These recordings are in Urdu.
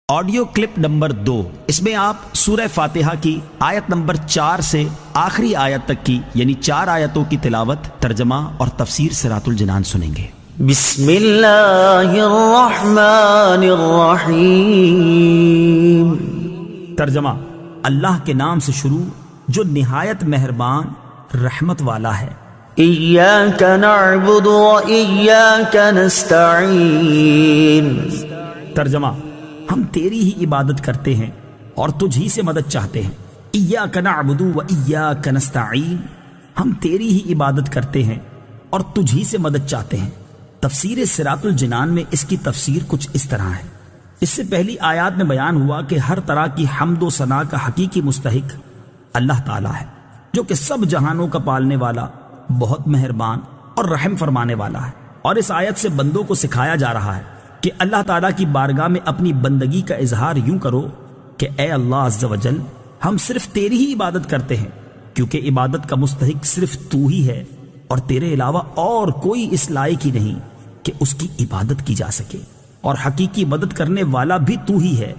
آڈیو کلپ نمبر 2، اس میں آپ سورہ فاتحہ کی آیت نمبر 4 سے آخری آیت تک کی یعنی 4 آیتوں کی تلاوت، ترجمہ اور تفسیر صراط الجنان سنیں گے۔ بسم اللہ الرحمن الرحیم۔ ترجمہ: اللہ کے نام سے شروع جو نہایت مہربان رحمت والا ہے۔ ایاک نعبد و ایاک نستعین۔ ترجمہ: ہم تیری ہی عبادت کرتے ہیں اور تجھ ہی سے مدد چاہتے ہیں۔ ایاک نعبد و ایاک نستعین، ہم تیری ہی عبادت کرتے ہیں اور تجھ ہی سے مدد چاہتے ہیں۔ تفسیر صراط الجنان میں اس کی تفسیر کچھ اس طرح ہے۔ اس سے پہلی آیات میں بیان ہوا کہ ہر طرح کی حمد و ثنا کا حقیقی مستحق اللہ تعالیٰ ہے، جو کہ سب جہانوں کا پالنے والا، بہت مہربان اور رحم فرمانے والا ہے۔ اور اس آیت سے بندوں کو سکھایا جا رہا ہے کہ اللہ تعالیٰ کی بارگاہ میں اپنی بندگی کا اظہار یوں کرو کہ اے اللہ عز و جل، ہم صرف تیری ہی عبادت کرتے ہیں، کیونکہ عبادت کا مستحق صرف تو ہی ہے اور تیرے علاوہ اور کوئی اس لائق ہی نہیں کہ اس کی عبادت کی جا سکے، اور حقیقی مدد کرنے والا بھی تو ہی ہے۔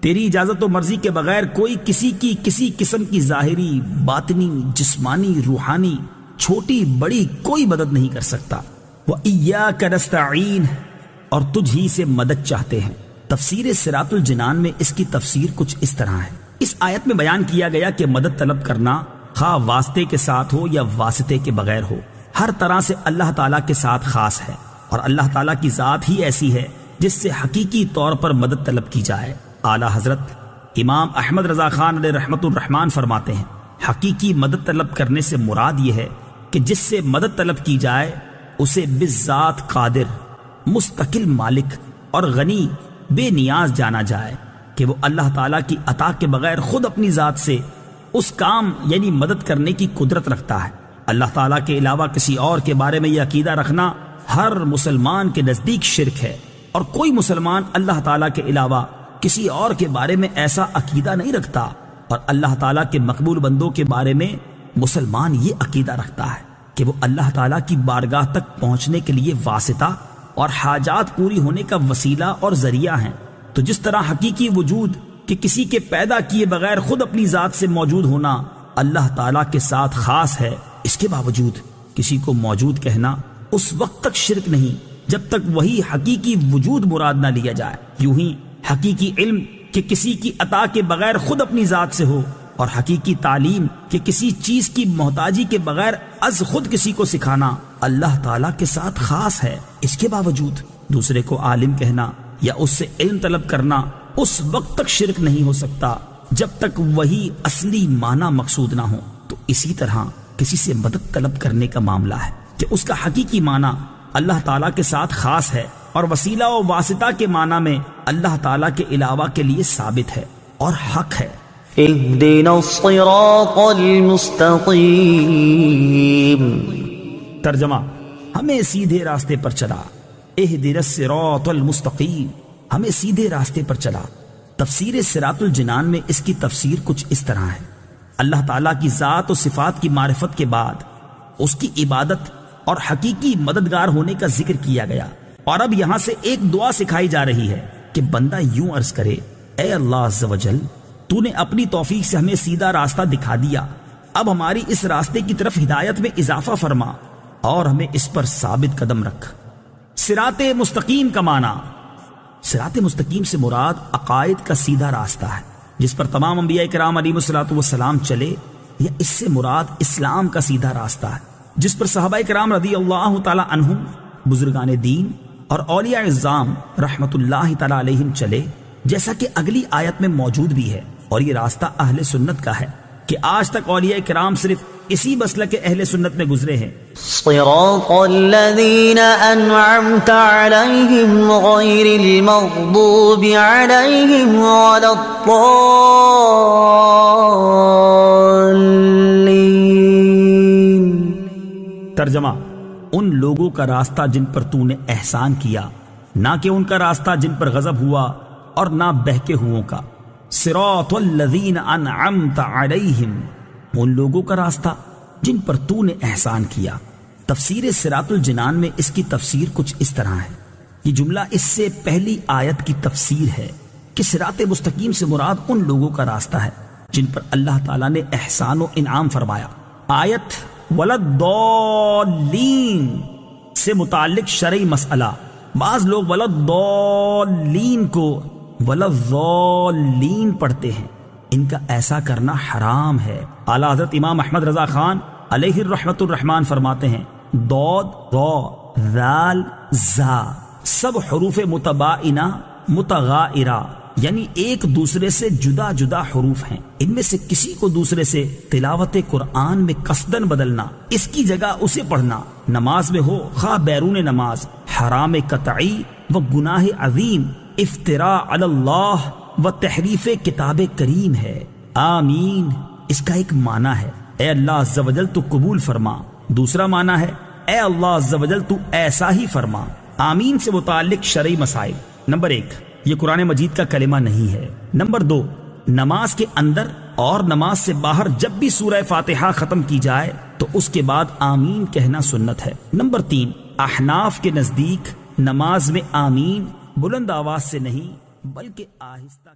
تیری اجازت و مرضی کے بغیر کوئی کسی کی کسی قسم کی ظاہری، باطنی، جسمانی، روحانی، چھوٹی بڑی کوئی مدد نہیں کر سکتا۔ وَإِيَّاكَ نَسْتَعِينُ، اور تجھ ہی سے مدد چاہتے ہیں۔ تفسیر صراط الجنان میں اس کی تفسیر کچھ اس طرح ہے۔ اس آیت میں بیان کیا گیا کہ مدد طلب کرنا خواہ واسطے کے ساتھ ہو یا واسطے کے بغیر ہو، ہر طرح سے اللہ تعالیٰ کے ساتھ خاص ہے، اور اللہ تعالیٰ کی ذات ہی ایسی ہے جس سے حقیقی طور پر مدد طلب کی جائے۔ اعلیٰ حضرت امام احمد رضا خان علیہ رحمت الرحمان فرماتے ہیں، حقیقی مدد طلب کرنے سے مراد یہ ہے کہ جس سے مدد طلب کی جائے اسے بالذات قادر، مستقل مالک اور غنی، بے نیاز جانا جائے کہ وہ اللہ تعالیٰ کی عطا کے بغیر خود اپنی ذات سے اس کام یعنی مدد کرنے کی قدرت رکھتا ہے۔ اللہ تعالیٰ کے علاوہ کسی اور کے بارے میں یہ عقیدہ رکھنا ہر مسلمان کے نزدیک شرک ہے، اور کوئی مسلمان اللہ تعالیٰ کے علاوہ کسی اور کے بارے میں ایسا عقیدہ نہیں رکھتا، اور اللہ تعالیٰ کے مقبول بندوں کے بارے میں مسلمان یہ عقیدہ رکھتا ہے کہ وہ اللہ تعالیٰ کی بارگاہ تک پہنچنے کے لیے واسطہ اور حاجات پوری ہونے کا وسیلہ اور ذریعہ ہیں۔ تو جس طرح حقیقی وجود کہ کسی کے پیدا کیے بغیر خود اپنی ذات سے موجود ہونا اللہ تعالیٰ کے ساتھ خاص ہے، اس کے باوجود کسی کو موجود کہنا اس وقت تک شرک نہیں جب تک وہی حقیقی وجود مراد نہ لیا جائے۔ یوں ہی حقیقی علم کہ کسی کی عطا کے بغیر خود اپنی ذات سے ہو، اور حقیقی تعلیم کہ کسی چیز کی محتاجی کے بغیر از خود کسی کو سکھانا اللہ تعالیٰ کے ساتھ خاص ہے، اس کے باوجود دوسرے کو عالم کہنا یا اس سے علم طلب کرنا اس وقت تک شرک نہیں ہو سکتا جب تک وہی اصلی معنی مقصود نہ ہو۔ تو اسی طرح کسی سے مدد طلب کرنے کا معاملہ ہے کہ اس کا حقیقی معنی اللہ تعالیٰ کے ساتھ خاص ہے، اور وسیلہ و واسطہ کے معنی میں اللہ تعالیٰ کے علاوہ کے لیے ثابت ہے اور حق ہے۔ اہدنا الصراط المستقیم۔ ترجمہ: ہمیں سیدھے راستے پر چلا۔ اہدنا الصراط المستقیم، ہمیں سیدھے راستے پر چلا۔ تفسیر صراط الجنان میں اس کی تفسیر کچھ اس طرح ہے۔ اللہ تعالیٰ کی ذات و صفات کی معرفت کے بعد اس کی عبادت اور حقیقی مددگار ہونے کا ذکر کیا گیا، اور اب یہاں سے ایک دعا سکھائی جا رہی ہے کہ بندہ یوں عرض کرے، اے اللہ عز و جل، تو نے اپنی توفیق سے ہمیں سیدھا راستہ دکھا دیا، اب ہماری اس راستے کی طرف ہدایت میں اضافہ فرما اور ہمیں اس پر ثابت قدم رکھ۔ صراط مستقیم کا معنی، صراط مستقیم سے مراد عقائد کا سیدھا راستہ ہے جس پر تمام انبیاء کرام علیہم الصلوۃ والسلام چلے، یا اس سے مراد اسلام کا سیدھا راستہ ہے جس پر صحابہ کرام رضی اللہ تعالی عنہم، بزرگان دین اور اولیاء اعظام رحمت اللہ تعالی علیہم چلے، جیسا کہ اگلی آیت میں موجود بھی ہے۔ اور یہ راستہ اہل سنت کا ہے کہ آج تک اولیاء کرام صرف اسی مسلک اہل سنت میں گزرے ہیں۔ صراط الذین انعمت علیہم غیر المغضوب علیہم ولا الضالین۔ ترجمہ: ان لوگوں کا راستہ جن پر تو نے احسان کیا، نہ کہ ان کا راستہ جن پر غضب ہوا اور نہ بہکے ہووں کا۔ صراط الذین انعمت علیہم، ان لوگوں کا راستہ جن پر تو نے احسان کیا۔ تفسیر صراط الجنان میں اس کی تفسیر کچھ اس طرح ہے۔ یہ جملہ اس سے پہلی آیت کی تفسیر ہے کہ صراط مستقیم سے مراد ان لوگوں کا راستہ ہے جن پر اللہ تعالیٰ نے احسان و انعام فرمایا۔ آیت ولداللین سے متعلق شرعی مسئلہ، بعض لوگ ولداللین کو ولداللین پڑھتے ہیں، ان کا ایسا کرنا حرام ہے۔ اعلیٰ حضرت امام احمد رضا خان علیہ الرحمت الرحمان فرماتے ہیں ضاد ضا ذال زا سب حروف متباینہ متغائرہ یعنی ایک دوسرے سے جدا جدا حروف ہیں، ان میں سے کسی کو دوسرے سے تلاوت قرآن میں قصدن بدلنا، اس کی جگہ اسے پڑھنا، نماز میں ہو خواہ بیرون نماز، حرام قطعی و گناہ عظیم، افتراء علی اللہ و تحریف کتاب کریم ہے۔ آمین اس کا ایک معنی ہے اے اللہ عز و جل تو قبول فرما، دوسرا معنی ہے اے اللہ عز و جل تو ایسا ہی فرما۔ آمین سے متعلق شرعی مسائل، نمبر 1 یہ قرآن مجید کا کلمہ نہیں ہے۔ نمبر 2 نماز کے اندر اور نماز سے باہر جب بھی سورہ فاتحہ ختم کی جائے تو اس کے بعد آمین کہنا سنت ہے۔ نمبر 3 احناف کے نزدیک نماز میں آمین بلند آواز سے نہیں بلکہ آہستہ